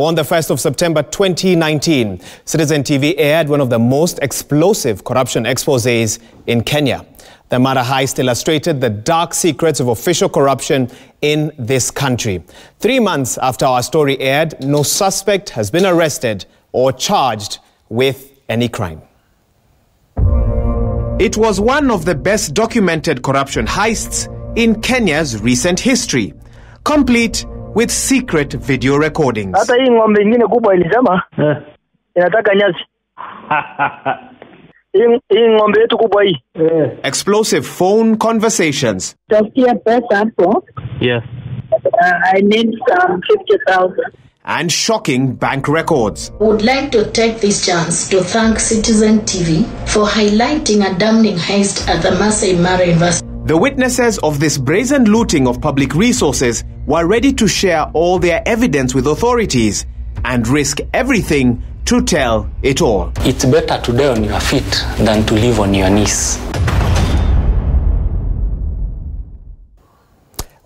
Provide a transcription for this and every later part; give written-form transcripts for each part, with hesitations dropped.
On the 1st of September 2019, Citizen TV aired one of the most explosive corruption exposés in Kenya. The Mara Heist illustrated the dark secrets of official corruption in this country. 3 months after our story aired, no suspect has been arrested or charged with any crime. It was one of the best documented corruption heists in Kenya's recent history, complete with secret video recordings. Hata hii ng'ombe ingine kubwa ilisema inataka nyasi. Hii ng'ombe yetu kubwa hii. Explosive phone conversations. Takia pesa hapo. Yes. I need some 50,000. And shocking bank records. Would like to take this chance to thank Citizen TV for highlighting a damning heist at the Masai Mara University. The witnesses of this brazen looting of public resources were ready to share all their evidence with authorities and risk everything to tell it all. It's better to die on your feet than to live on your knees.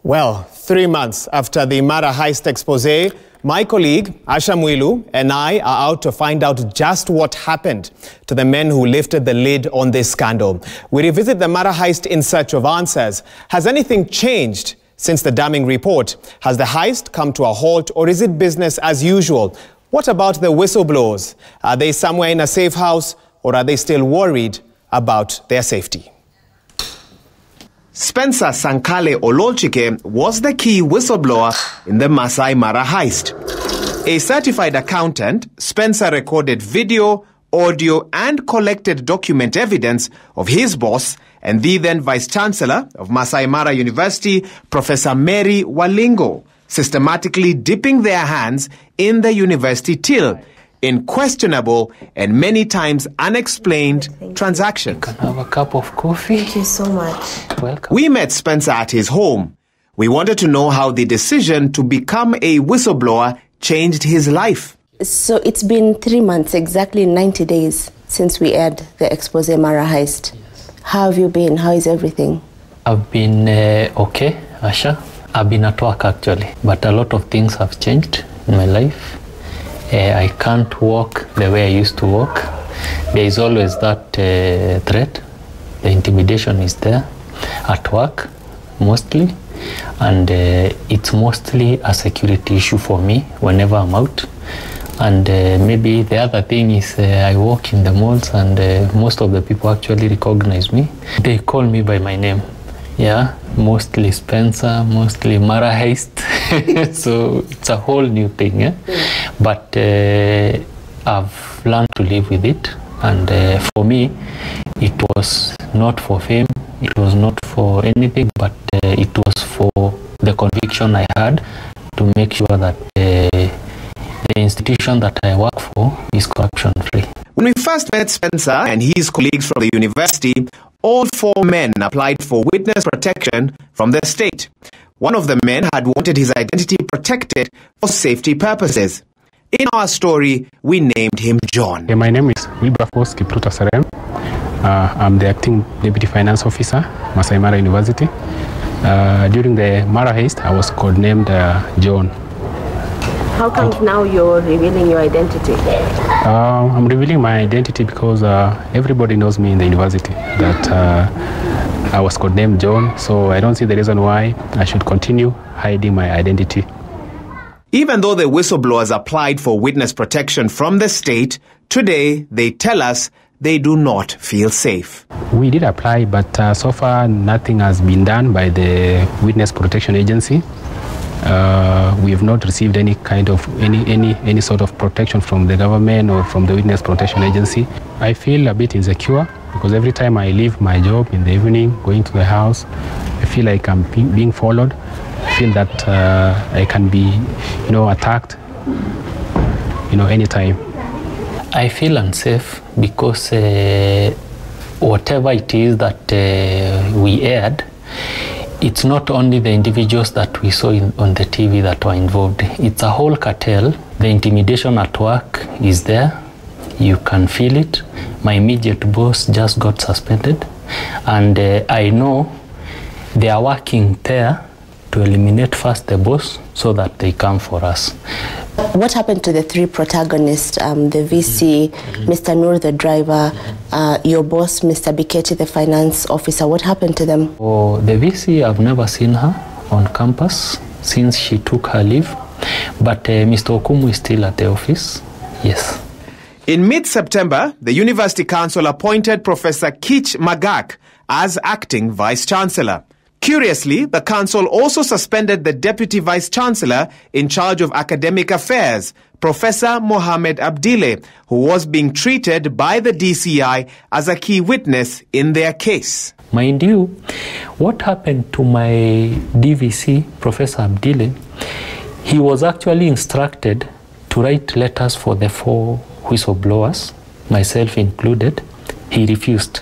Well, 3 months after the Mara Heist expose, my colleague Asha Mwilu and I are out to find out just what happened to the men who lifted the lid on this scandal. We revisit the Mara Heist in search of answers. Has anything changed since the damning report? Has the heist come to a halt, or is it business as usual? What about the whistleblowers? Are they somewhere in a safe house, or are they still worried about their safety? Spencer Sankale Ololchike was the key whistleblower in the Masai Mara heist. A certified accountant, Spencer recorded video, audio and collected document evidence of his boss and the then Vice-Chancellor of Masai Mara University, Professor Mary Walingo, systematically dipping their hands in the university till in questionable and many times unexplained transactions. Can I have a cup of coffee? Thank you so much. Welcome. We met Spencer at his home. We wanted to know how the decision to become a whistleblower changed his life. So it's been 3 months, exactly 90 days, since we aired the expose Mara Heist. Yes. How have you been? How is everything? I've been okay, Asha. I've been at work actually, but a lot of things have changed in my life. I can't walk the way I used to walk. There is always that threat. The intimidation is there at work, mostly. And it's mostly a security issue for me whenever I'm out. And maybe the other thing is I walk in the malls and most of the people actually recognize me. They call me by my name. Yeah, mostly Spencer, mostly Mara Heist. So it's a whole new thing. Yeah? But I've learned to live with it. And for me, it was not for fame. It was not for anything, but it was for the conviction I had to make sure that the institution that I work for is corruption-free. When we first met Spencer and his colleagues from the university, all 4 men applied for witness protection from the state. One of the men had wanted his identity protected for safety purposes. In our story, we named him John. My name is Wilberforce Kipruta Serem. I'm the acting Deputy Finance Officer, Masai Mara University. During the Mara Heist, I was codenamed John. How come now you're revealing your identity? I'm revealing my identity because everybody knows me in the university that I was codenamed John, so I don't see the reason why I should continue hiding my identity. Even though the whistleblowers applied for witness protection from the state, today they tell us they do not feel safe. We did apply, but so far nothing has been done by the Witness Protection Agency. We have not received any kind of any sort of protection from the government or from the Witness Protection Agency. I feel a bit insecure because every time I leave my job in the evening, going to the house, I feel like I'm being followed. I feel that I can be, attacked, anytime. I feel unsafe because whatever it is that we aired, it's not only the individuals that we saw on the TV that were involved. It's a whole cartel. The intimidation at work is there. You can feel it. My immediate boss just got suspended. And I know they are working there to eliminate first the boss so that they come for us. What happened to the three protagonists, the VC, Mr. Noor, the driver, your boss, Mr. Biketi, the finance officer? What happened to them? Oh, the VC, I've never seen her on campus since she took her leave, but Mr. Okumu is still at the office, yes. In mid-September, the University Council appointed Professor Kich Magak as acting Vice-Chancellor. Curiously, the Council also suspended the Deputy Vice-Chancellor in charge of academic affairs, Professor Mohamed Abdile, who was being treated by the DCI as a key witness in their case. Mind you, what happened to my DVC, Professor Abdile, he was actually instructed to write letters for the 4 whistleblowers, myself included. He refused.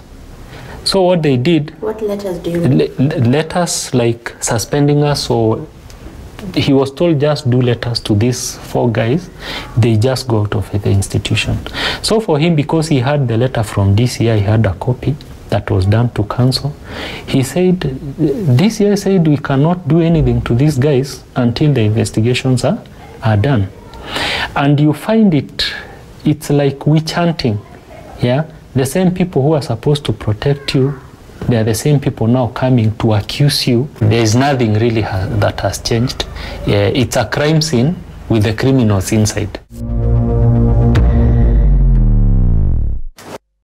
So what they did... What letters do you mean? Letters like suspending us, or he was told just do letters to these 4 guys. They just go out of the institution. So for him, because he had the letter from DCI, he had a copy that was done to council. He said, DCI said we cannot do anything to these guys until the investigations are done. And you find it's like witch hunting, yeah? The same people who are supposed to protect you, they are the same people now coming to accuse you. There is nothing really that has changed. It's a crime scene with the criminals inside.